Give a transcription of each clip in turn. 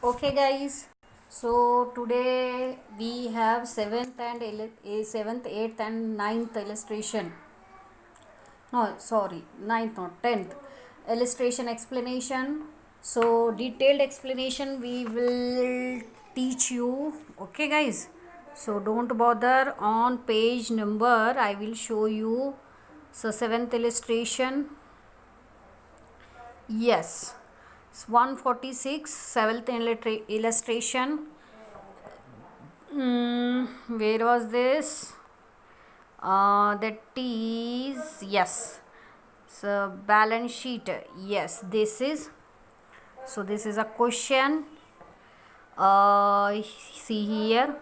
Okay, guys. So today we have seventh, eighth, and ninth illustration. No, sorry, ninth, not tenth illustration explanation. So detailed explanation we will teach you. Okay, guys. So don't bother. On page number, I will show you. So seventh illustration. Yes. 146 seventh illustration. Where was this? That is, yes. So balance sheet. Yes, this is. So this is a question. See here.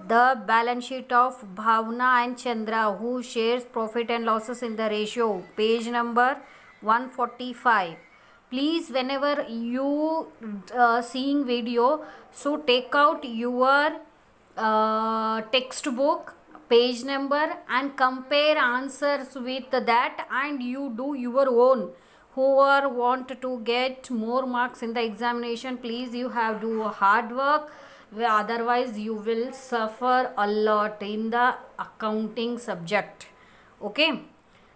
The balance sheet of Bhavna and Chandra, who shares profit and losses in the ratio. Page number 145. Please, whenever you seeing video, so take out your textbook page number and compare answers with that, and you do your own. Who are want to get more marks in the examination, please you have do hard work, otherwise you will suffer a lot in the accounting subject. Okay,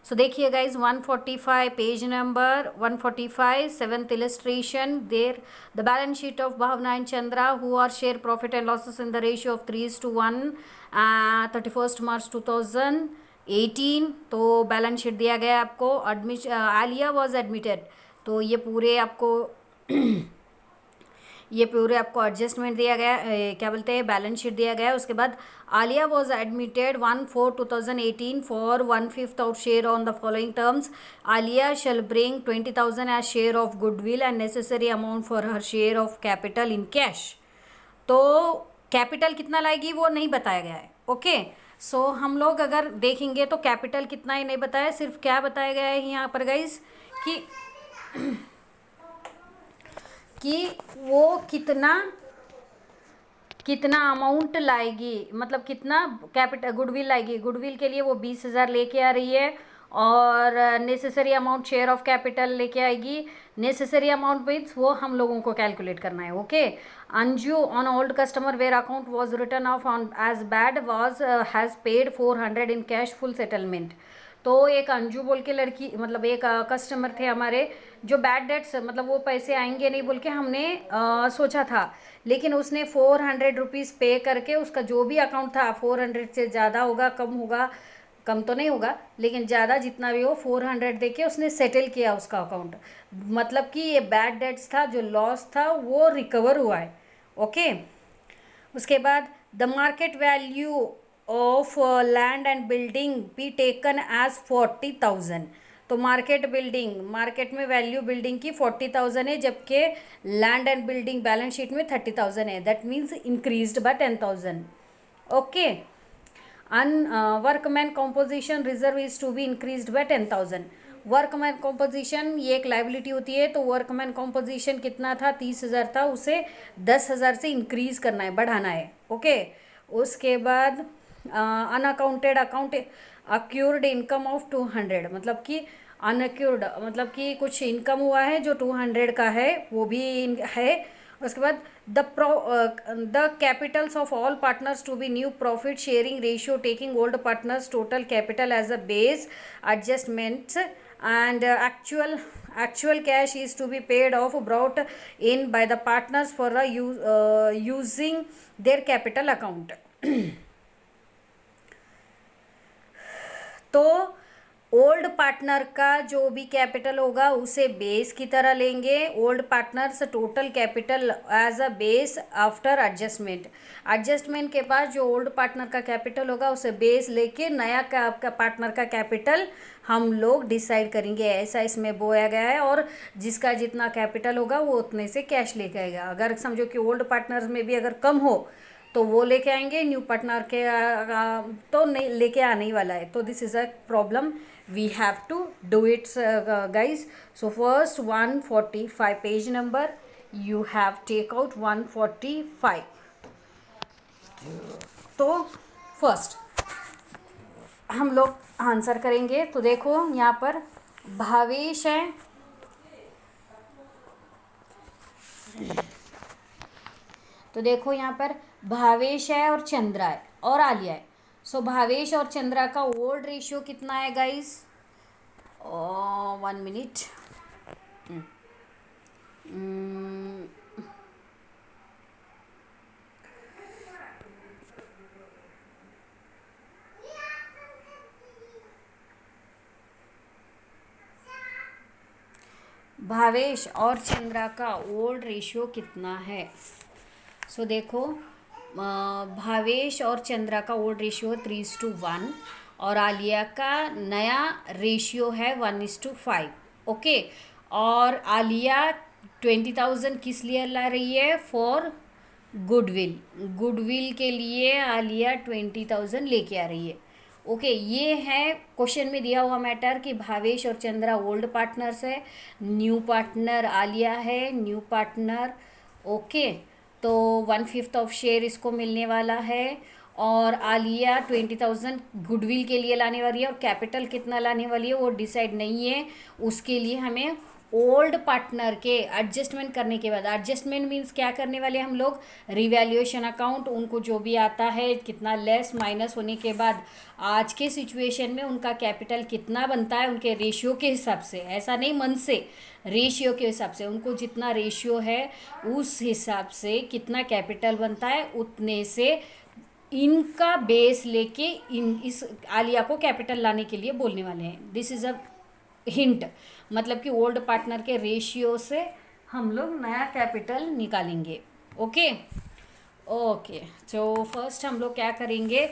so देखिए guys, 145 page number 145 seventh illustration. There the balance sheet of Bhavna and Chandra, who are share profit and losses in the ratio of 3:1 31st March 2018. तो balance sheet दिया गया आपको. Alia was admitted, तो ये पूरे आपको adjustment दिया गया, क्या बोलते हैं, बैलेंस शीट दिया गया. उसके बाद Alia was admitted 1/4/2018 for 1/5 out share on the following terms. Alia shall bring 20,000 as share of goodwill and necessary amount for her share of capital in cash. तो कैपिटल कितना लाएगी वो नहीं बताया गया है. ओके, सो हम लोग अगर देखेंगे तो कैपिटल कितना ही नहीं बताया, सिर्फ क्या बताया गया है यहाँ पर गाइज कि वो कितना अमाउंट लाएगी, मतलब कितना कैपिटल गुडविल लाएगी. गुडविल के लिए वो 20,000 लेके आ रही है, और necessary amount share of capital लेके आएगी. नेसेसरी अमाउंट मीन्स वो हम लोगों को कैलकुलेट करना है. Okay, Anju on old customer where account was written off on as bad was has paid 400 in cash full settlement. तो एक अंजू बोल के लड़की, मतलब एक कस्टमर थे हमारे, जो बैड डेट्स, मतलब वो पैसे आएंगे नहीं बोल के हमने सोचा था, लेकिन उसने 400 रुपीज़ पे करके, उसका जो भी अकाउंट था 400 से ज़्यादा होगा, कम होगा, कम तो नहीं होगा लेकिन ज़्यादा जितना भी हो 400 दे के उसने सेटल किया उसका अकाउंट. मतलब कि ये बैड डेट्स था, जो लॉस था वो रिकवर हुआ है. ओके, उसके बाद the market value of land and building be taken as 40,000. तो मार्केट में वैल्यू बिल्डिंग की 40,000 है, जबकि land and building balance sheet में 30,000 है. That means increased by 10,000. Okay, workman compensation reserve is to be increased by 10,000. Workman compensation ये एक liability होती है, तो वर्कमैन कॉम्पोजिशन कितना था, 30,000 था, उसे 10,000 से इंक्रीज करना है, बढ़ाना है. ओके, उसके बाद अनअकाउंटेड अकाउंट अक्यूर्ड इनकम ऑफ 200, मतलब कि अनअक्यूर्ड मतलब कि कुछ इनकम हुआ है जो 200 का है, वो भी है. उसके बाद the capitals of all partners to be new profit sharing ratio taking old partners total capital as a base adjustments and actual cash is to be paid off brought in by the partners for using their capital account. तो old partner का जो भी capital होगा उसे base की तरह लेंगे. Old partners total capital as a base after adjustment के बाद जो ओल्ड पार्टनर का कैपिटल होगा उसे बेस लेके नया का पार्टनर का कैपिटल हम लोग डिसाइड करेंगे. ऐसा इसमें बोया गया है, और जिसका जितना कैपिटल होगा वो उतने से कैश लेके आएगा. अगर समझो कि ओल्ड पार्टनर्स में भी अगर कम हो तो वो लेके आएंगे, न्यू पार्टनर के तो नहीं लेके आने ही वाला है. तो this is a problem, we have to do it guys. So first 145 page number you have take out 145. तो फर्स्ट हम लोग आंसर करेंगे. तो देखो यहाँ पर भावेश है, तो देखो यहाँ पर भावेश है और चंद्रा है और आलिया है। सो भावेश और चंद्रा का ओल्ड रेशियो कितना है गाइस? 1 मिनट। भावेश और चंद्रा का ओल्ड रेशियो कितना है? सो देखो भावेश और चंद्रा का ओल्ड रेशियो 3:1 और आलिया का नया रेशियो है 1:5। ओके, और आलिया 20,000 किस लिए ला रही है? For goodwill. गुडविल के लिए आलिया 20,000 लेके आ रही है। ओके, ये है क्वेश्चन में दिया हुआ मैटर कि भावेश और चंद्रा ओल्ड पार्टनर्स है, न्यू पार्टनर आलिया है, न्यू पार्टनर। ओके, तो 1/5 ऑफ शेयर इसको मिलने वाला है और आलिया 20,000 गुडविल के लिए लाने वाली है और कैपिटल कितना लाने वाली है वो डिसाइड नहीं है। उसके लिए हमें ओल्ड पार्टनर के एडजस्टमेंट करने के बाद, एडजस्टमेंट मीन्स क्या करने वाले हम लोग? रिवैल्यूएशन अकाउंट, उनको जो भी आता है कितना लेस माइनस होने के बाद आज के सिचुएशन में उनका कैपिटल कितना बनता है उनके रेशियो के हिसाब से, ऐसा नहीं मन से, रेशियो के हिसाब से उनको जितना रेशियो है उस हिसाब से कितना कैपिटल बनता है उतने से इनका बेस लेके इस आलिया को कैपिटल लाने के लिए बोलने वाले हैं। दिस इज़ अ हिंट, मतलब कि ओल्ड पार्टनर के रेशियो से हम लोग नया कैपिटल निकालेंगे। ओके ओके, तो फर्स्ट हम लोग क्या करेंगे?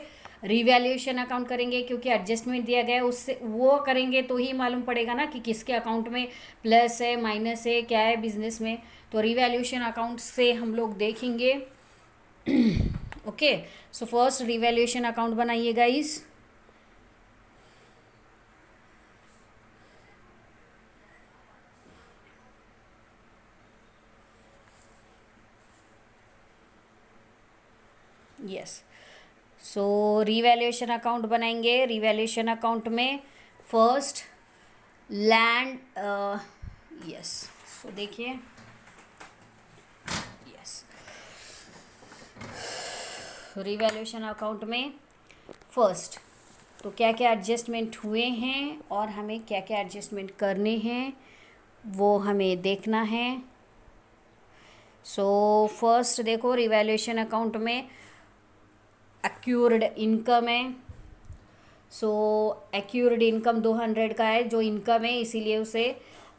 रिवैल्यूएशन अकाउंट करेंगे, क्योंकि एडजस्टमेंट दिया गया है उससे वो करेंगे तो ही मालूम पड़ेगा ना कि किसके अकाउंट में प्लस है माइनस है क्या है बिजनेस में। तो रिवैल्यूएशन अकाउंट से हम लोग देखेंगे। Okay, so first revaluation account बनाइए गाइस। यस, सो रिवैल्यूएशन अकाउंट बनाएंगे। रिवैल्यूएशन अकाउंट में फर्स्ट लैंड, यस, सो देखिए, यस, रिवैल्यूएशन अकाउंट में फर्स्ट तो क्या क्या एडजस्टमेंट हुए हैं और हमें क्या क्या एडजस्टमेंट करने हैं वो हमें देखना है। सो फर्स्ट देखो, रिवैल्यूएशन अकाउंट में एक्यूर्ड इनकम है। सो एक्यूर्ड इनकम 200 का है जो इनकम है, इसीलिए उसे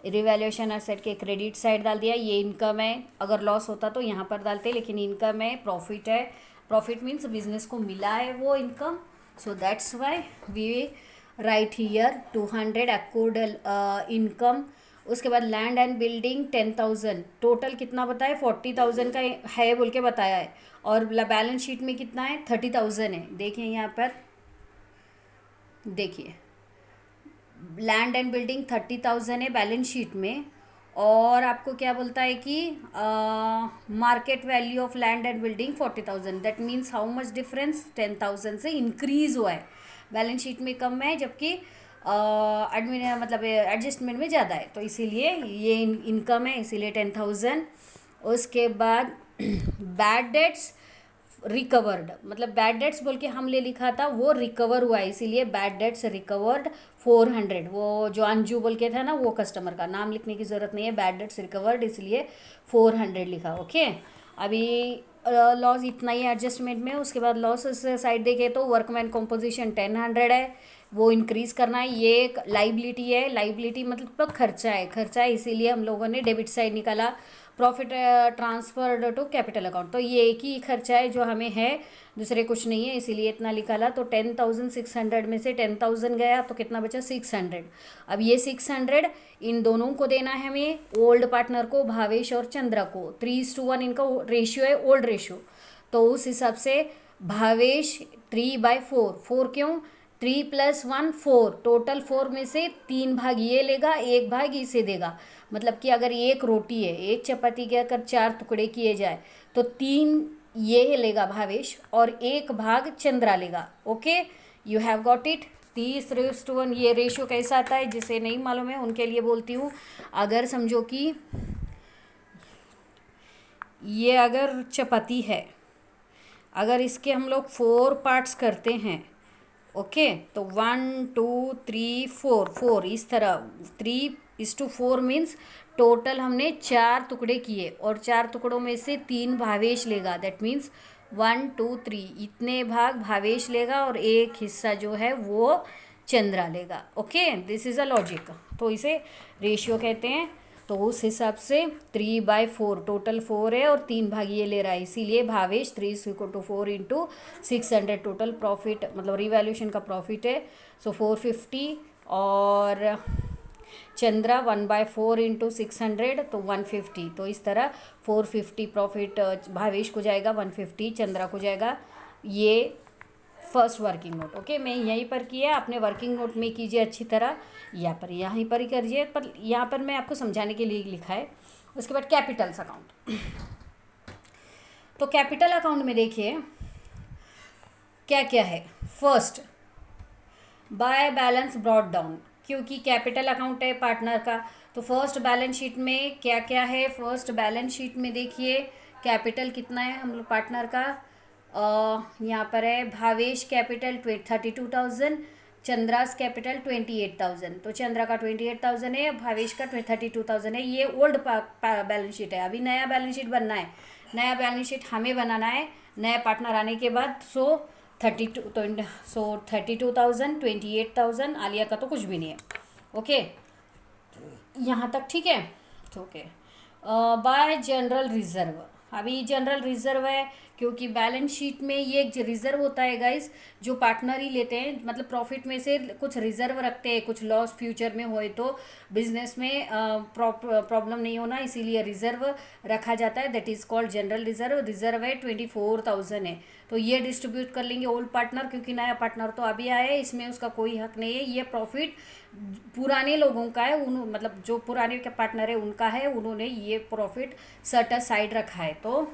रिवैल्यूएशन एसेट के क्रेडिट साइड डाल दिया। ये इनकम है, अगर लॉस होता तो यहाँ पर डालते, लेकिन इनकम है, प्रॉफिट है। प्रॉफिट मीन्स बिजनेस को मिला है वो income, so that's why we write here 200 accrued income. उसके बाद लैंड एंड बिल्डिंग 10,000, टोटल कितना बताया? 40,000 का है बोल के बताया है, और बैलेंस शीट में कितना है? 30,000 है। देखिए यहाँ पर, देखिए लैंड एंड बिल्डिंग 30,000 है बैलेंस शीट में, और आपको क्या बोलता है कि market value of land and building 40,000। That means how much difference? 10,000 से इंक्रीज हुआ है। बैलेंस शीट में कम है जबकि मतलब एडजस्टमेंट में ज़्यादा है, तो इसीलिए ये इनकम है, इसीलिए 10,000। उसके बाद बैड डेट्स रिकवर्ड, मतलब बैड डेट्स बोल के हमने लिखा था वो रिकवर हुआ है, इसीलिए बैड डेट्स रिकवर्ड 400। वो जो अंजू बोल के था ना, वो कस्टमर का नाम लिखने की ज़रूरत नहीं है, बैड डेट्स रिकवर्ड इसलिए 400 लिखा। ओके, अभी लॉस इतना ही एडजस्टमेंट में। उसके बाद लॉस साइड देखे तो वर्कमैन कॉम्पोजिशन 1000 है, वो इंक्रीज़ करना है। ये एक लाइबिलिटी है, लाइबिलिटी मतलब खर्चा है, खर्चा है, इसीलिए हम लोगों ने डेबिट साइड निकाला। Profit transferred to capital account, तो ये एक ही खर्चा है जो हमें है, दूसरे कुछ नहीं है, इसीलिए इतना निकाला। तो 10,600 में से 10,000 गया तो कितना बचा? 600। अब ये 600 इन दोनों को देना है हमें, ओल्ड पार्टनर को, भावेश और चंद्रा को। 3:1 इनका रेशियो है, ओल्ड रेशियो, तो उस हिसाब से भावेश 3/4। 4 क्यों? 3 + 1 4, टोटल 4 में से 3 भाग ये लेगा, 1 भाग इसे देगा। मतलब कि अगर एक रोटी है, एक चपाती के अगर 4 टुकड़े किए जाए तो 3 ये लेगा भावेश और 1 भाग चंद्रा लेगा। Okay, you have got it. 3:1 ये रेशियो कैसा आता है? जिसे नहीं मालूम है उनके लिए बोलती हूँ। अगर समझो कि ये अगर चपाती है, अगर इसके हम लोग 4 पार्ट्स करते हैं, ओके, तो 1 2 3 4 इस तरह 3:4 मीन्स टोटल हमने 4 टुकड़े किए और 4 टुकड़ों में से 3 भावेश लेगा। दैट मीन्स 1 2 3 इतने भाग भावेश लेगा और एक हिस्सा जो है वो चंद्रा लेगा। Okay, this is a logic. तो इसे रेशियो कहते हैं। तो उस हिसाब से 3/4 टोटल 4 है और 3 भाग ये ले रहा है, इसीलिए भावेश 3:4 इंटू 600 टोटल प्रॉफिट मतलब रिवैल्यूशन का प्रॉफिट है। सो 450 और चंद्रा 1/4 इंटू 600 तो 150। तो इस तरह 450 प्रॉफिट भावेश को जाएगा, 150 चंद्रा को जाएगा। ये फर्स्ट वर्किंग नोट। ओके, मैं यहीं पर किया, अपने वर्किंग नोट में कीजिए अच्छी तरह, यहीं पर ही करिए, पर यहाँ पर मैं आपको समझाने के लिए लिखा है। उसके बाद कैपिटल्स अकाउंट। तो कैपिटल अकाउंट में देखिए क्या क्या है। First, by balance brought down, क्योंकि कैपिटल अकाउंट है पार्टनर का, तो फर्स्ट बैलेंस शीट में क्या क्या है। फर्स्ट बैलेंस शीट में देखिए कैपिटल कितना है हम लोग पार्टनर का। यहाँ पर है भावेश कैपिटल 32,000, चंद्रास कैपिटल 28,000। तो चंद्रा का 28,000 है, भावेश का 32,000 है। ये ओल्ड बैलेंस शीट है, अभी नया बैलेंस शीट बनना है। नया बैलेंस शीट हमें बनाना है नया पार्टनर आने के बाद। सो 32,000 28,000, आलिया का तो कुछ भी नहीं है। ओके, यहाँ तक ठीक है। ओके, बाय जनरल रिजर्व, अभी जनरल रिजर्व है क्योंकि बैलेंस शीट में ये एक रिजर्व होता है गाइस, जो पार्टनर ही लेते हैं, मतलब प्रॉफिट में से कुछ रिजर्व रखते हैं, कुछ लॉस फ्यूचर में होए तो बिजनेस में प्रॉब्लम नहीं होना, इसीलिए रिजर्व रखा जाता है। That is called general reserve. Reserve है 24,000 है, तो ये डिस्ट्रीब्यूट कर लेंगे ओल्ड पार्टनर, क्योंकि नया पार्टनर तो अभी आया है, इसमें उसका कोई हक नहीं है। ये प्रॉफिट पुराने लोगों का है, मतलब जो पुराने के पार्टनर है उनका है, उन्होंने ये प्रॉफिट सर्ट साइड रखा है। तो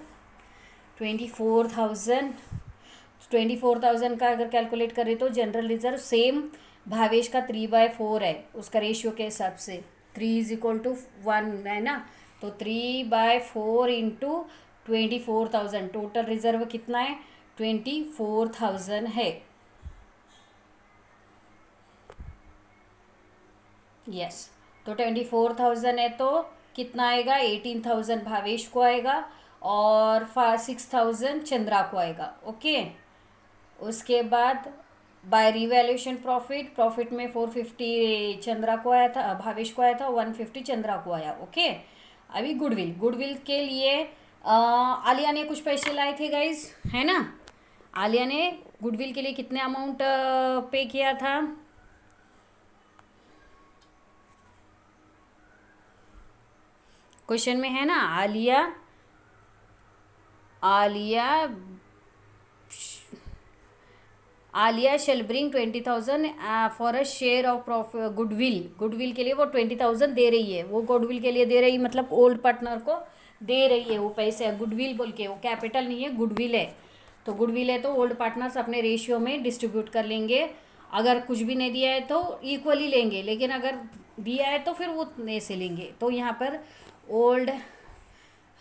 24,000 का अगर कैलकुलेट करें तो जनरल रिजर्व सेम भावेश का 3/4 है, उसका रेशियो के हिसाब से 3:1 है ना। तो 3/4 इंटू 24,000 टोटल रिजर्व कितना है 24,000 है। यस, तो 24,000 है तो कितना आएगा 18,000 भावेश को आएगा और 6,000 चंद्रा को आएगा। ओके, उसके बाद बाय रिवैल्यूएशन प्रॉफिट में 450 चंद्रा को आया था, भावेश को आया था, 150 चंद्रा को आया। ओके, अभी गुडविल के लिए आलिया ने कुछ पैसे लाए थे गाइज, है ना। आलिया ने गुडविल के लिए कितने अमाउंट पे किया था। क्वेश्चन में है ना, Alia shall bring 20,000 for a share of goodwill के लिए वो 20,000 दे रही है। वो गुडविल के लिए दे रही, मतलब ओल्ड पार्टनर को दे रही है वो पैसे। गुडविल बोल के, वो कैपिटल नहीं है, गुडविल है। तो गुडविल है तो ओल्ड पार्टनर्स अपने रेशियो में डिस्ट्रीब्यूट कर लेंगे। अगर कुछ भी नहीं दिया है तो इक्वली लेंगे, लेकिन अगर दिया है तो फिर वो उतने से लेंगे। तो यहाँ पर old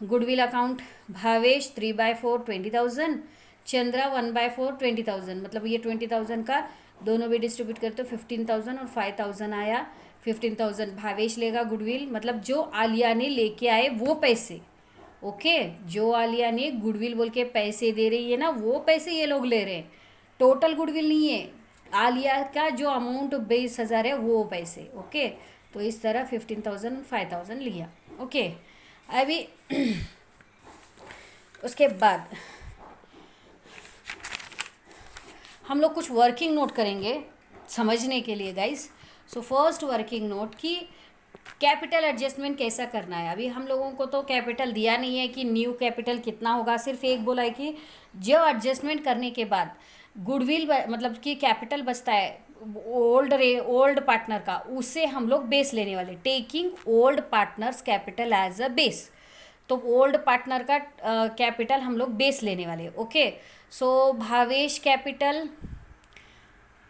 goodwill account Bhavesh 3/4 20,000, Chandra 1/4 20,000, मतलब ये 20,000 का दोनों भी डिस्ट्रीब्यूट करते तो 15,000 और 5,000 आया। 15,000 भावेश लेगा गुडविल, मतलब जो आलिया ने लेके आए वो पैसे। ओके, जो आलिया ने गुडविल बोल के पैसे दे रही है ना, वो पैसे ये लोग ले रहे हैं, टोटल गुडविल नहीं है। आलिया का जो अमाउंट 20,000 है वो पैसे। ओके, तो इस तरह 15,000 5,000 लिया। ओके, अभी उसके बाद हम लोग कुछ वर्किंग नोट करेंगे समझने के लिए guys. So first working note की कैपिटल एडजस्टमेंट कैसा करना है। अभी हम लोगों को तो कैपिटल दिया नहीं है कि न्यू कैपिटल कितना होगा, सिर्फ एक बोला है कि जो एडजस्टमेंट करने के बाद गुडविल मतलब कि कैपिटल बचता है ओल्ड पार्टनर का, उससे हम लोग बेस लेने वाले, taking old partners capital as a base. तो ओल्ड पार्टनर का कैपिटल हम लोग बेस लेने वाले। ओके, सो भावेश कैपिटल,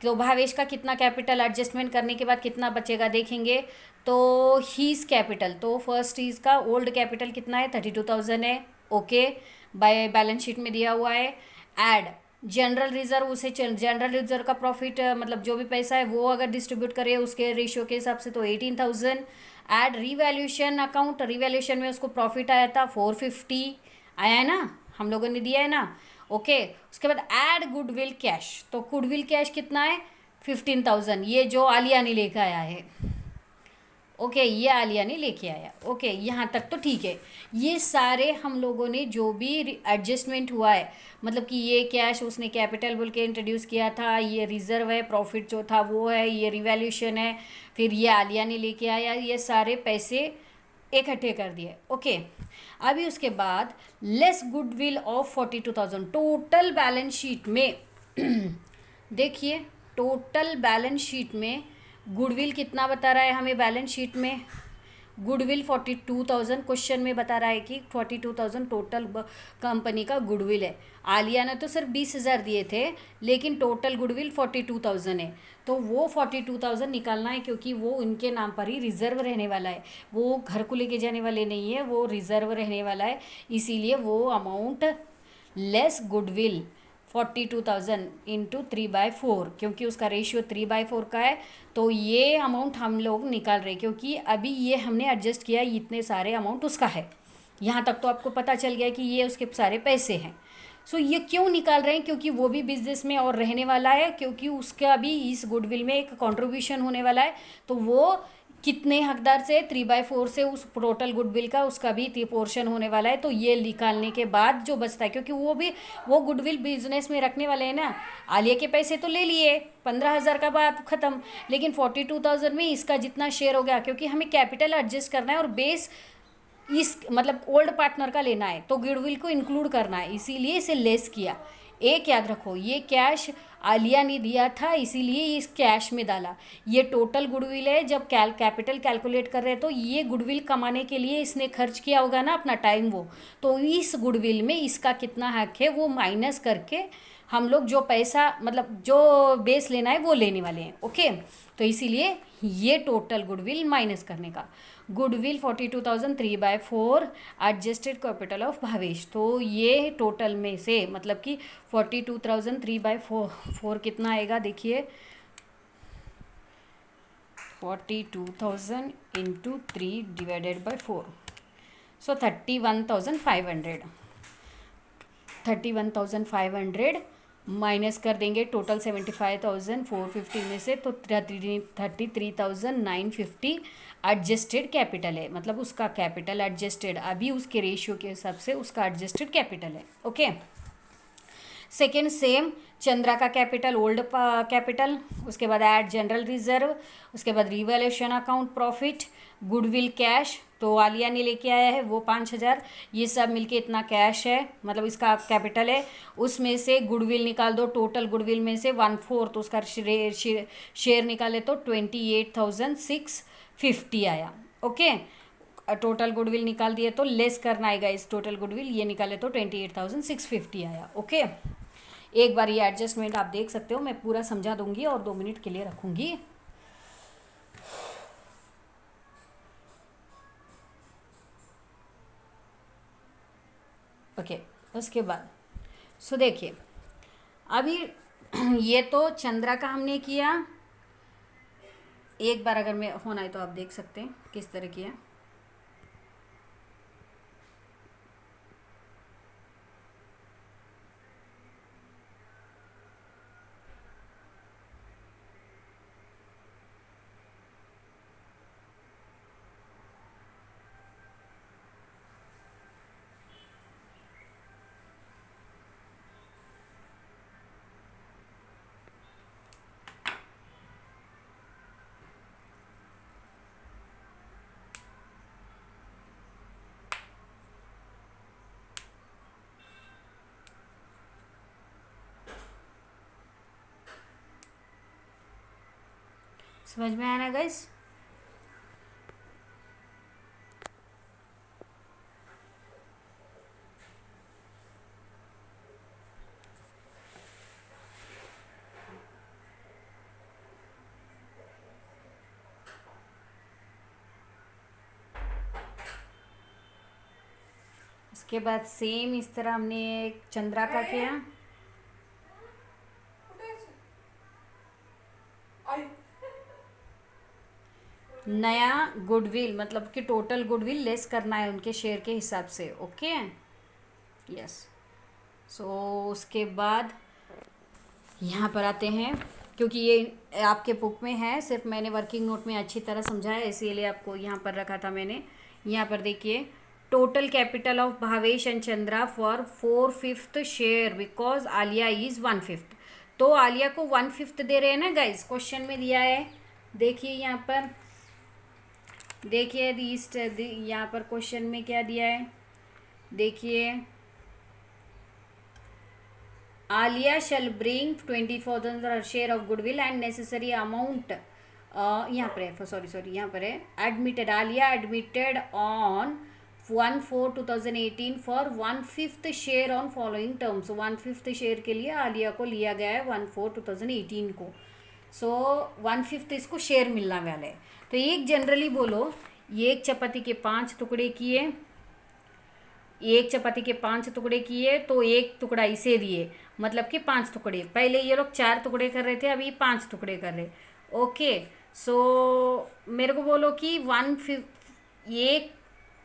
तो भावेश का कितना कैपिटल एडजस्टमेंट करने के बाद कितना बचेगा देखेंगे। तो हीज कैपिटल, तो फर्स्ट हीज का ओल्ड कैपिटल कितना है 32,000 है। ओके, बाय बैलेंस शीट में दिया हुआ है। ऐड जनरल रिजर्व, उसे जनरल रिजर्व का प्रॉफिट मतलब जो भी पैसा है वो अगर डिस्ट्रीब्यूट करे उसके रेशियो के हिसाब से तो 18,000। ऐड रिवैल्यूएशन अकाउंट, रिवैल्यूएशन में उसको प्रॉफिट आया था 450 आया है ना, हम लोगों ने दिया है ना। ओके, उसके बाद ऐड गुडविल कैश, तो गुडविल कैश कितना है 15,000, ये जो आलिया ने लेकर आया है। ओके, ये आलिया ने लेके आया। ओके, यहाँ तक तो ठीक है। ये सारे हम लोगों ने जो भी एडजस्टमेंट हुआ है, मतलब कि ये कैश उसने कैपिटल बोल के इंट्रोड्यूस किया था, ये रिजर्व है, प्रॉफिट जो था वो है, ये रिवैल्यूएशन है, फिर ये आलिया ने लेके आया, ये सारे पैसे इकट्ठे कर दिए। ओके, अभी उसके बाद less goodwill of 42,000 total balance sheet में देखिए, टोटल बैलेंस शीट में गुडविल कितना बता रहा है हमें बैलेंस शीट में, गुडविल 42,000 क्वेश्चन में बता रहा है कि 42,000 टोटल कंपनी का गुडविल है। आलिया ने तो सिर्फ 20,000 दिए थे, लेकिन टोटल गुडविल 42,000 है। तो वो 42,000 निकालना है, क्योंकि वो उनके नाम पर ही रिजर्व रहने वाला है, वो घर को लेके जाने वाले नहीं है, वो रिजर्व रहने वाला है। इसीलिए वो अमाउंट लेस गुडविल 42,000 इंटू 3/4, क्योंकि उसका रेशियो 3/4 का है। तो ये अमाउंट हम लोग निकाल रहे हैं, क्योंकि अभी ये हमने एडजस्ट किया, इतने सारे अमाउंट उसका है। यहाँ तक तो आपको पता चल गया कि ये उसके सारे पैसे हैं। सो ये क्यों निकाल रहे हैं, क्योंकि वो भी बिजनेस में और रहने वाला है, क्योंकि उसका भी इस गुडविल में एक कंट्रीब्यूशन होने वाला है। तो वो कितने हकदार से 3/4 से उस टोटल गुडविल का उसका भी पोर्शन होने वाला है। तो ये निकालने के बाद जो बचता है, क्योंकि वो गुडविल बिजनेस में रखने वाले हैं ना। आलिया के पैसे तो ले लिए 15,000 का बात ख़त्म, लेकिन 42,000 में इसका जितना शेयर हो गया, क्योंकि हमें कैपिटल एडजस्ट करना है और बेस इस मतलब ओल्ड पार्टनर का लेना है, तो गुडविल को इंक्लूड करना है, इसीलिए इसे लेस किया। एक याद रखो, ये कैश आलिया ने दिया था, इसीलिए इस कैश में डाला। ये टोटल गुडविल है, जब कैपिटल कैलकुलेट कर रहे हैं तो ये गुडविल कमाने के लिए इसने खर्च किया होगा ना अपना टाइम, वो तो इस गुडविल में इसका कितना हक है वो माइनस करके हम लोग जो पैसा मतलब जो बेस लेना है वो लेने वाले हैं। ओके, तो इसीलिए ये टोटल गुडविल माइनस करने का, goodwill 42,000 3/4 adjusted capital of Bhavesh. तो ये टोटल में से मतलब कि 42,000 3/4 कितना आएगा, देखिए 42,000 इंटू 3/4, सो 31,500 माइनस कर देंगे टोटल 75,450 में से, तो 33,950 एडजस्टेड कैपिटल है, मतलब उसका कैपिटल एडजस्टेड अभी उसके रेशियो के हिसाब से उसका एडजस्टेड कैपिटल है। ओके, सेकेंड सेम चंद्रा का कैपिटल ओल्ड कैपिटल, उसके बाद ऐड जनरल रिजर्व, उसके बाद revaluation account profit, goodwill cash, तो आलिया ने लेके आया है वो 5,000, ये सब मिलके इतना कैश है, मतलब इसका कैपिटल है। उसमें से गुडविल निकाल दो, टोटल गुडविल में से 1/4 तो उसका शेयर निकाले तो 28,650 आया। ओके, टोटल गुडविल निकाल दिए तो लेस करना आएगा इस टोटल गुडविल, ये निकाले तो 28,650 आया। ओके, एक बार ये एडजस्टमेंट आप देख सकते हो, मैं पूरा समझा दूंगी और 2 मिनट के लिए रखूंगी। ओके, उसके बाद सो देखिए अभी ये तो चंद्रा का हमने किया, एक बार अगर मैं होना है तो आप देख सकते हैं किस तरह किया। समझ में आया ना गाइस? उसके बाद सेम इस तरह हमने एक चंद्रा का किया। नया गुडविल मतलब कि टोटल गुडविल लेस करना है उनके शेयर के हिसाब से। Okay, yes. सो उसके बाद यहाँ पर आते हैं, क्योंकि ये आपके बुक में है, सिर्फ मैंने वर्किंग नोट में अच्छी तरह समझाया इसीलिए आपको यहाँ पर रखा था मैंने। यहाँ पर देखिए, total capital of Bhavesh and Chandra for 4/5 share because Alia is 1/5। तो आलिया को 1/5 दे रहे हैं ना गाइज, क्वेश्चन में दिया है। देखिए यहाँ पर, देखिए यहाँ पर क्वेश्चन में क्या दिया है, देखिए Aliya shall bring 20,000 share of goodwill and necessary amount, यहाँ पर है, सॉरी यहाँ पर है admitted, Aliya admitted on 1/4/2018 for 1/5 share on following terms. 1/5 share के लिए आलिया को लिया गया है 1/4/2018 को। सो 1/5 इसको शेयर मिलने वाला है। तो एक जनरली बोलो, एक चपाती के 5 टुकड़े किए, एक चपाती के 5 टुकड़े किए तो एक टुकड़ा इसे दिए, मतलब कि 5 टुकड़े। पहले ये लोग 4 टुकड़े कर रहे थे, अभी 5 टुकड़े कर रहे। ओके, सो मेरे को बोलो कि 1/5 एक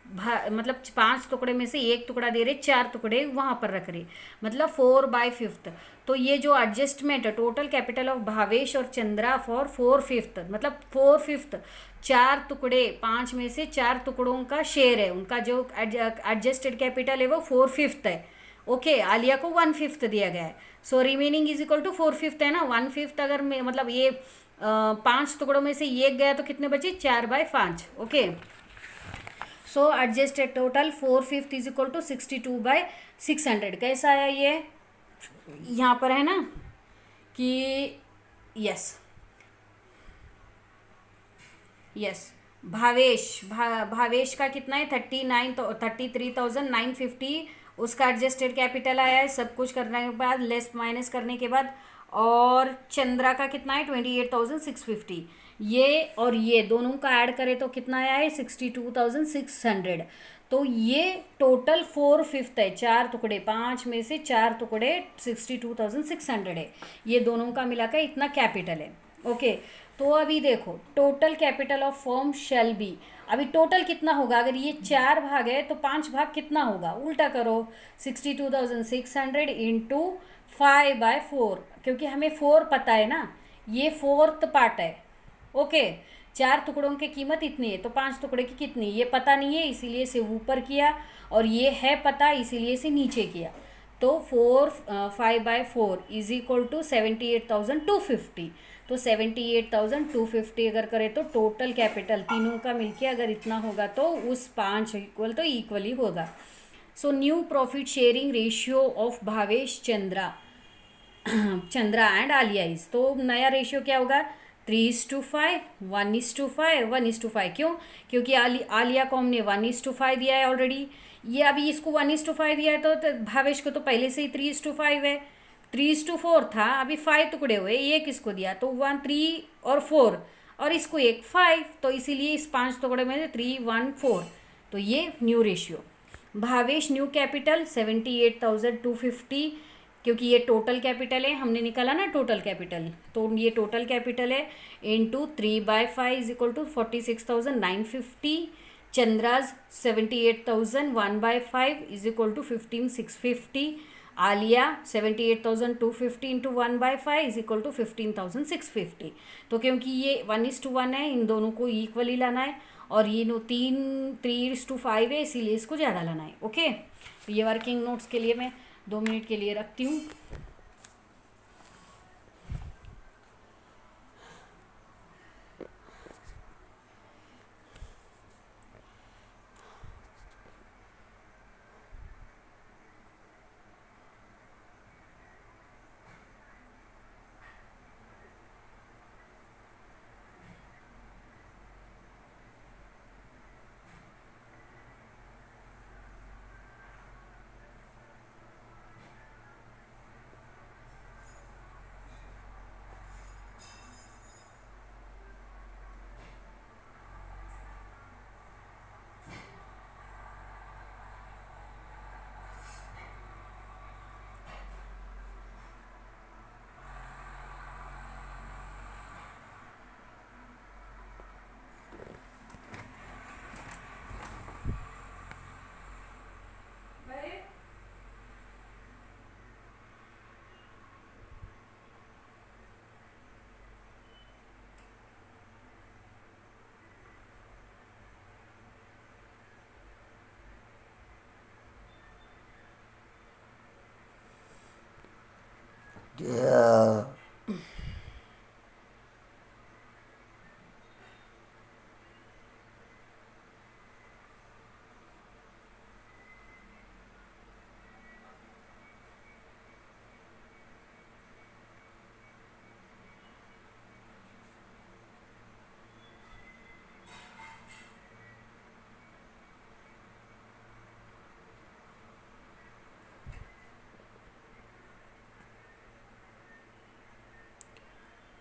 मतलब 5 टुकड़े में से एक टुकड़ा दे रहे, 4 टुकड़े वहाँ पर रख रहे, मतलब 4/5। तो ये जो एडजस्टमेंट है, टोटल कैपिटल ऑफ भावेश और चंद्रा फॉर 4/5, मतलब 4/5 4 टुकड़े, 5 में से 4 टुकड़ों का शेयर है, उनका जो एडजस्टेड कैपिटल है वो 4/5 है। ओके, आलिया को 1/5 दिया गया है। So remaining is equal to 4/5 है ना। 1/5 अगर मतलब ये 5 टुकड़ों में से एक गया तो कितने बचे, 4/5। Okay, so adjusted total 4/5 is equal to 62/600। कैसा आया ये, यहाँ पर है ना कि यस भावेश का कितना है, 33,950 उसका एडजस्टेड कैपिटल आया है, सब कुछ करने के बाद, लेस माइनस करने के बाद। और चंद्रा का कितना है, 28,650। ये और ये दोनों का ऐड करें तो कितना आया है, 62,600। तो ये टोटल 4/5 है, 4 टुकड़े, 5 में से 4 टुकड़े 62,600 है। ये दोनों का मिलाकर इतना कैपिटल है। ओके, तो अभी देखो total capital of firm shall be, अभी टोटल कितना होगा, अगर ये 4 भाग है तो 5 भाग कितना होगा, उल्टा करो, 62,600 इंटू 5/4, क्योंकि हमें 4 पता है ना, ये 4th पार्ट है। ओके, 4 टुकड़ों की कीमत इतनी है, तो 5 टुकड़े की कितनी, ये पता नहीं है इसीलिए इसे ऊपर किया, और ये है पता इसीलिए इसे नीचे किया। तो 5/4 इज इक्वल टू 78,250। तो 78,250 अगर करें तो टोटल कैपिटल तीनों का मिलके अगर इतना होगा तो उस 5 इक्वल तो इक्वली होगा। So new profit sharing ratio of Bhavesh Chandra and Alia is, तो नया रेशियो क्या होगा, 3:5, 1:5, 1:5। क्यों, क्योंकि आलिया को हमने 1:5 दिया है ऑलरेडी, ये अभी इसको 1:5 दिया है, तो भावेश को तो पहले से ही 3:5 है। 3:4 था, अभी 5 टुकड़े हुए, एक इसको दिया तो 1, 3 और 4, और इसको एक 5, तो इसीलिए इस 5 टुकड़े में से 3, 1, 4, तो ये new ratio. Bhavesh new capital 78,250, क्योंकि ये टोटल कैपिटल है, हमने निकाला ना टोटल कैपिटल, तो ये टोटल कैपिटल है, into 3/5 is equal to 46,950। Chandra's 78,000 1/5 is equal to 15,650। Alia 78,250 into 1/5 is equal to 15,650। तो क्योंकि ये 1:1 है, इन दोनों को इक्वली लाना है, और ये 3:5 है, इसीलिए इसको ज़्यादा लाना है। ओके, तो ये वर्किंग नोट्स के लिए मैं 2 मिनट के लिए रखती हूँ। Yeah.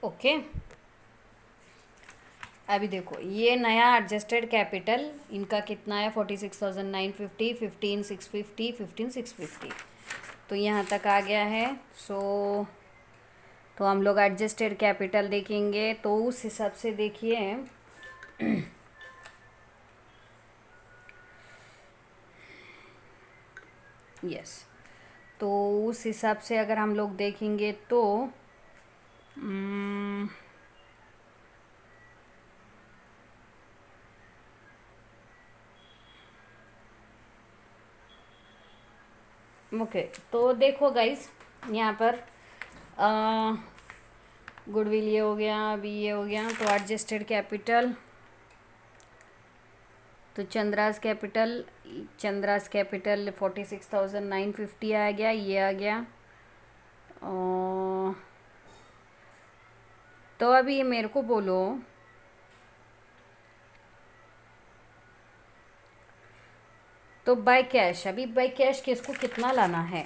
ओके। अभी देखो ये नया एडजस्टेड कैपिटल इनका कितना है, 46,950, 15,650, 15,650, तो यहाँ तक आ गया है। सो तो हम लोग एडजस्टेड कैपिटल देखेंगे तो उस हिसाब से देखिए यस, तो उस हिसाब से अगर हम लोग देखेंगे तो ओके, तो देखो गाइस यहाँ पर गुडविल ये हो गया, अभी ये हो गया, तो एडजस्टेड कैपिटल, तो चंद्रास कैपिटल 46,950 आ गया, ये आ गया। तो अभी ये मेरे को बोलो तो बाय कैश, अभी बाय कैश किसको कितना लाना है,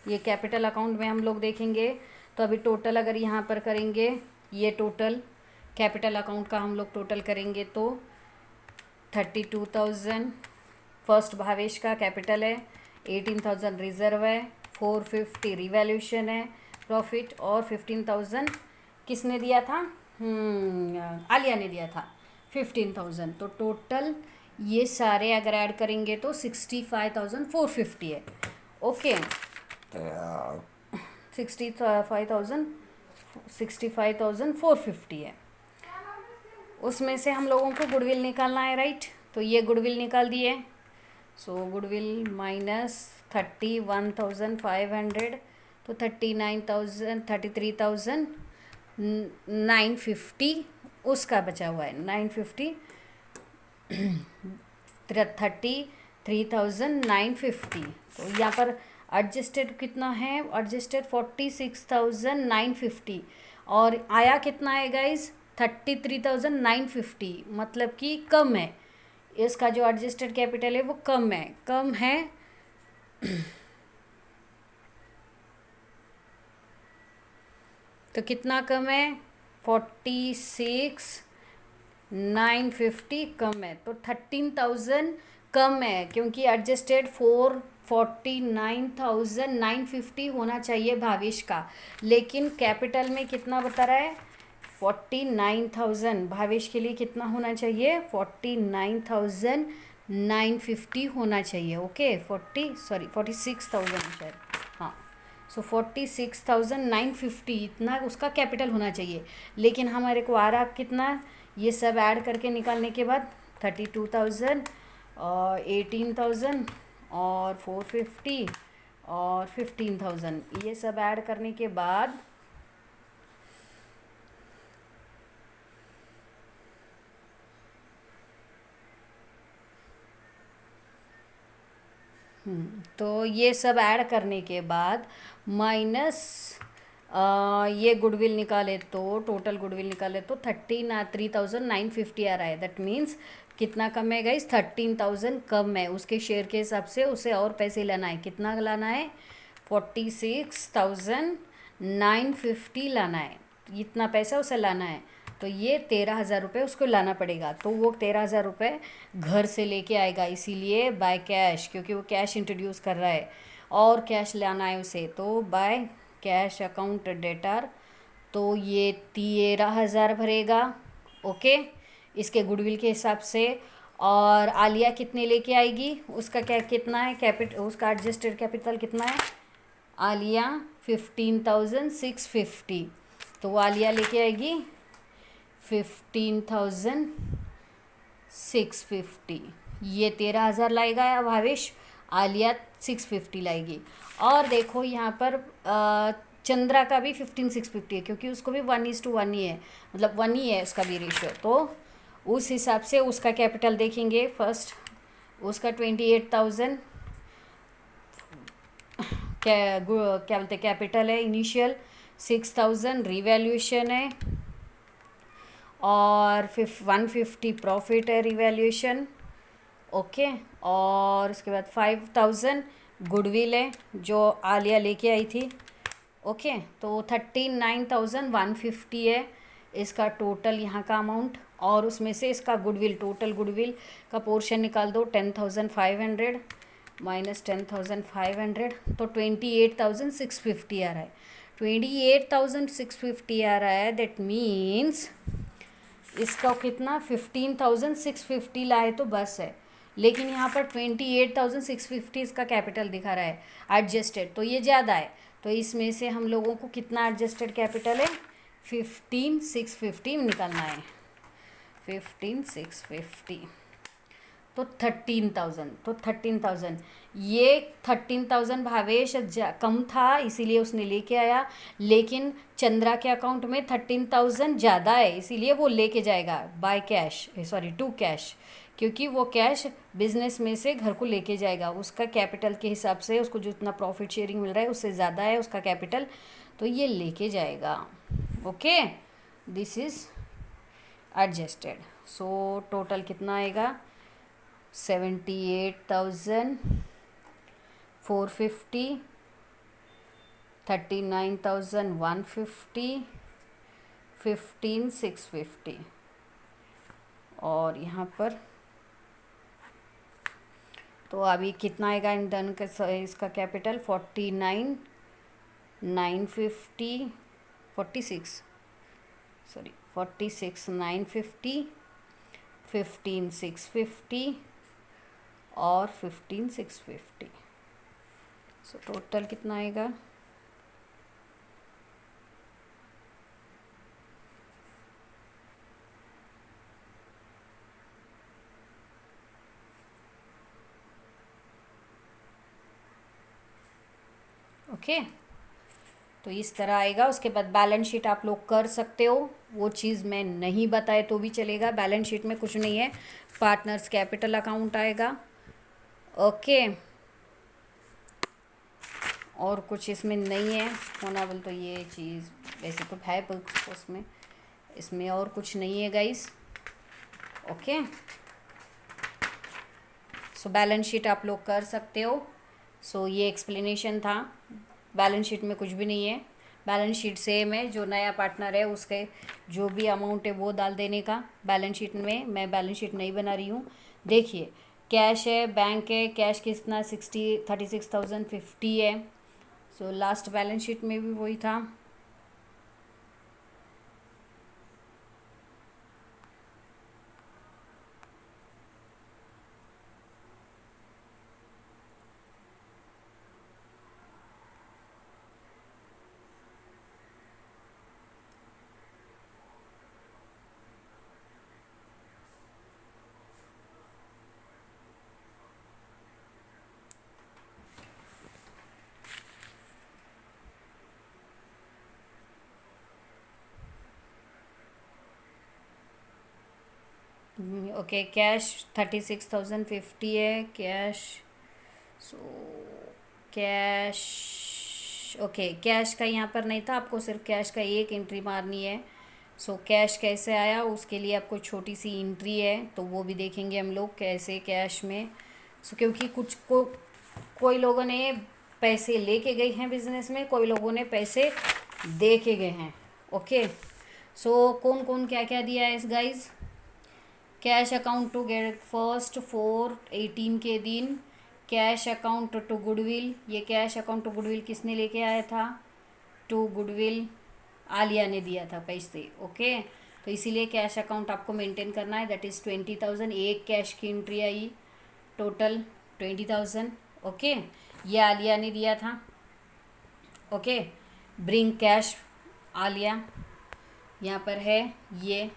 ये कैपिटल अकाउंट में हम लोग देखेंगे। तो अभी टोटल अगर यहाँ पर करेंगे, ये टोटल कैपिटल अकाउंट का हम लोग टोटल करेंगे तो 32,000 फर्स्ट भावेश का कैपिटल है, 18,000 रिजर्व है, 450 रिवैल्यूशन है प्रॉफिट, और 15,000 किसने दिया था, आलिया ने दिया था 15,000। तो टोटल ये सारे अगर ऐड करेंगे तो 65,450 है। Okay, Yeah. 65,450 है। उसमें से हम लोगों को गुडविल निकालना है, राइट। तो ये गुडविल निकाल दिए। सो गुडविल माइनस 31,500, तो 33,950 उसका बचा हुआ है, 950 33,950। तो यहाँ पर एडजस्टेड कितना है, एडजस्टेड 46,950, और आया कितना है गाइज 33,950, मतलब कि कम है, इसका जो एडजस्टेड कैपिटल है वो कम है, कम है। तो कितना कम है, 46,950 कम है, तो 13,000 कम है, क्योंकि एडजस्टेड 49,950 होना चाहिए भावेश का, लेकिन कैपिटल में कितना बता रहा है 49,000, भावेश के लिए कितना होना चाहिए 49,950 होना चाहिए। ओके, 46,000 शायद, हाँ। सो 46,950 इतना उसका कैपिटल होना चाहिए, लेकिन हमारे को आ रहा कितना, ये सब ऐड करके निकालने के बाद 32,000 और 18,000 और 450 और 15,000, ये सब ऐड करने के बाद तो ये सब ऐड करने के बाद माइनस ये गुडविल निकाले तो टोटल गुडविल निकाले तो 3,950 आ रहा है। दैट मीन्स कितना कम है गाइस, 13,000 कम है, उसके शेयर के हिसाब से उसे और पैसे लाना है। कितना लाना है, 46,950 लाना है, इतना पैसा उसे लाना है। तो ये 13,000 रुपये उसको लाना पड़ेगा, तो वो 13,000 रुपये घर से लेके आएगा, इसीलिए बाय कैश, क्योंकि वो कैश इंट्रोड्यूस कर रहा है और कैश लाना है उसे, तो बाय कैश अकाउंट डेटर, तो ये 13,000 भरेगा। ओके, इसके गुडविल के हिसाब से। और आलिया कितने लेके आएगी, उसका क्या कितना है उसका एडजस्टेड कैपिटल कितना है, आलिया 15,650, तो आलिया लेके आएगी 15,650, ये 13,000 लाएगा भावेश, आलिया 650 लाएगी। और देखो यहाँ पर चंद्रा का भी 15,650 है, क्योंकि उसको भी 1:1 ही है, मतलब 1 ही है उसका भी रेशियो। तो उस हिसाब से उसका कैपिटल देखेंगे। फर्स्ट उसका 28,000 क्या बोलते कैपिटल है इनिशियल, 6,000 रिवैल्यूएशन है, और 150 प्रॉफिट है रिवैल्यूएशन। ओके, और उसके बाद 5,000 गुडविल है जो आलिया लेके आई थी। ओके, तो 39,150 है इसका टोटल यहाँ का अमाउंट, और उसमें से इसका गुडविल, टोटल गुडविल का पोर्शन निकाल दो, 10,500 माइनस 10,500, तो 28,650 आ रहा है। 28,650 आ रहा है, दैट मीन्स इसका कितना 15,650 लाए तो बस है, लेकिन यहाँ पर 28,650 इसका कैपिटल दिखा रहा है एडजस्टेड, तो ये ज़्यादा है। तो इसमें से हम लोगों को कितना एडजस्टेड कैपिटल है, 15,650 निकालना है। 15,650 तो 13,000, तो 13,000, ये 13,000 भावेश कम था इसीलिए उसने लेके आया, लेकिन चंद्रा के अकाउंट में 13,000 ज़्यादा है इसीलिए वो लेके जाएगा by cash, sorry to cash, क्योंकि वो कैश बिजनेस में से घर को लेके जाएगा। उसका कैपिटल के हिसाब से उसको जितना प्रॉफिट शेयरिंग मिल रहा है उससे ज़्यादा है उसका कैपिटल, तो ये लेके जाएगा। Okay, this is adjusted. So total कितना आएगा, 78,450, 39,150, 15,650, और यहाँ पर तो अभी कितना आएगा इन डन का इसका कैपिटल, 49,950, 46,950, 15,650 और 15,650। सो टोटल कितना आएगा, ओके। तो इस तरह आएगा। उसके बाद बैलेंस शीट आप लोग कर सकते हो, वो चीज़ मैं नहीं बताए तो भी चलेगा। बैलेंस शीट में कुछ नहीं है, पार्टनर्स कैपिटल अकाउंट आएगा। ओके, और कुछ इसमें नहीं है होना बोल, तो ये चीज़ वैसे तो है उसमें, इसमें और कुछ नहीं है guys. Okay, so balance sheet आप लोग कर सकते हो। सो ये एक्सप्लेनेशन था, बैलेंस शीट में कुछ भी नहीं है, बैलेंस शीट सेम है, जो नया पार्टनर है उसके जो भी अमाउंट है वो डाल देने का। बैलेंस शीट में मैं बैलेंस शीट नहीं बना रही हूँ। देखिए, कैश है, बैंक है, कैश कितना 36,050 है। सो लास्ट बैलेंस शीट में भी वही था। ओके, कैश 36,050 है cash. So cash, okay, cash का यहाँ पर नहीं था, आपको सिर्फ कैश का एक एंट्री मारनी है। सो कैश कैसे आया उसके लिए आपको छोटी सी एंट्री है, तो वो भी देखेंगे हम लोग कैसे कैश में। सो क्योंकि कोई लोगों ने पैसे लेके गए हैं बिजनेस में, कोई लोगों ने पैसे दे के गए हैं। ओके, सो कौन कौन क्या क्या दिया है इस guys. Cash account to get first 4/18 के दिन कैश अकाउंट टू गुडविल, ये कैश अकाउंट टू गुडविल किसने लेके आया था, टू गुडविल आलिया ने दिया था पैसे। ओके, तो इसीलिए कैश अकाउंट आपको मेंटेन करना है, दैट इज़ 20,000। एक कैश की एंट्री आई, टोटल 20,000। ओके, ये आलिया ने दिया था। ओके, ब्रिंग कैश आलिया यहाँ पर है ये।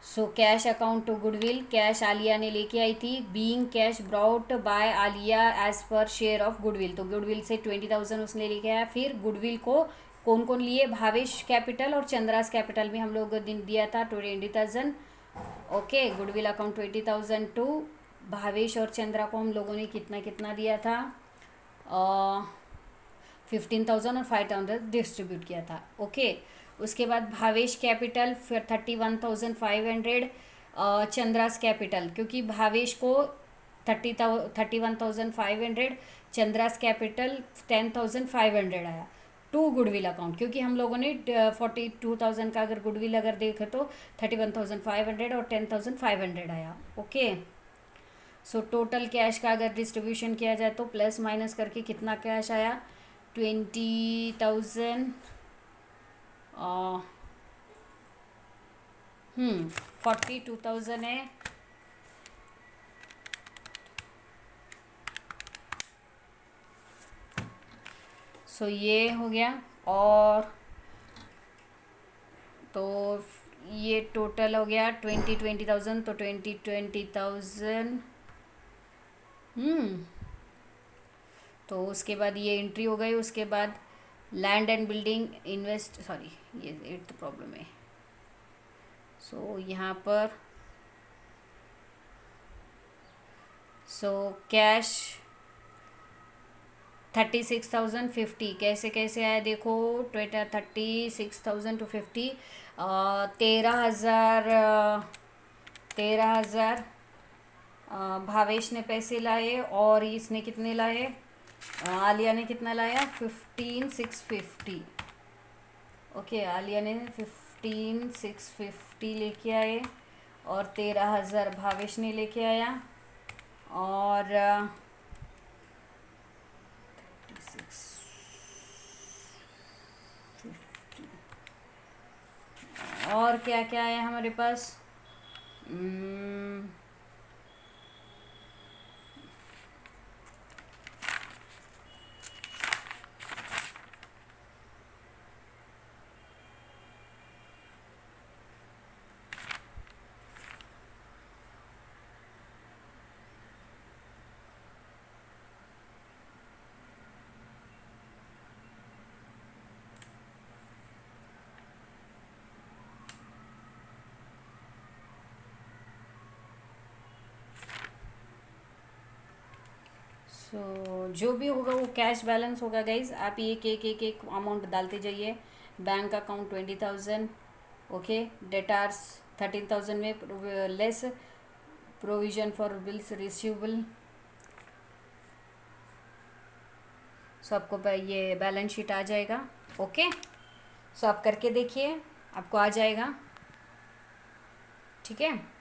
So cash account to goodwill, cash Alia ने लेके आई थी, being cash brought by Alia as per share of goodwill, तो गुडविल से 20,000 उसने लेके आया। फिर गुडविल को कौन कौन लिए, भावेश कैपिटल और चंद्रास कैपिटल में हम लोग दिया था 20,000। Okay, goodwill account 20,000 to Bhavesh और चंद्रा को हम लोगों ने कितना कितना दिया था, 15,000 और 5,000 डिस्ट्रीब्यूट किया था। ओके, उसके बाद भावेश कैपिटल फिर 31,500, चंद्रास कैपिटल, क्योंकि भावेश को 31,500, चंद्रास कैपिटल 10,500 आया टू गुडविल अकाउंट, क्योंकि हम लोगों ने 42,000 का अगर गुडविल अगर देखे तो 31,500 और 10,500 आया। ओके, सो टोटल कैश का अगर डिस्ट्रीब्यूशन किया जाए तो प्लस माइनस करके कितना कैश आया, 20,000 42,000 है। सो ये हो गया, और तो ये टोटल हो गया 20,000, तो 20,000। तो उसके बाद ये एंट्री हो गई। उसके बाद land and building invest, sorry ये एट प्रॉब्लम है। सो यहाँ पर कैश 36,050, कैसे कैसे आया देखो, 36,000 टू 50, 13,000 भावेश ने पैसे लाए, और इसने कितने लाए, आलिया ने कितना लाया, 15,650। ओके, आलिया ने 15,650 लेके आए, और 13,000 भावेश ने लेके आया, और 3650, और क्या क्या है हमारे पास, जो भी होगा वो कैश बैलेंस होगा गाइज। आप एक एक एक एक अमाउंट डालते जाइए। बैंक अकाउंट 20,000, ओके, डेटार्स 13,000 में less provision for bills receivable, so आपको ये बैलेंस शीट आ जाएगा। ओके, सो आप करके देखिए, आपको आ जाएगा, ठीक है।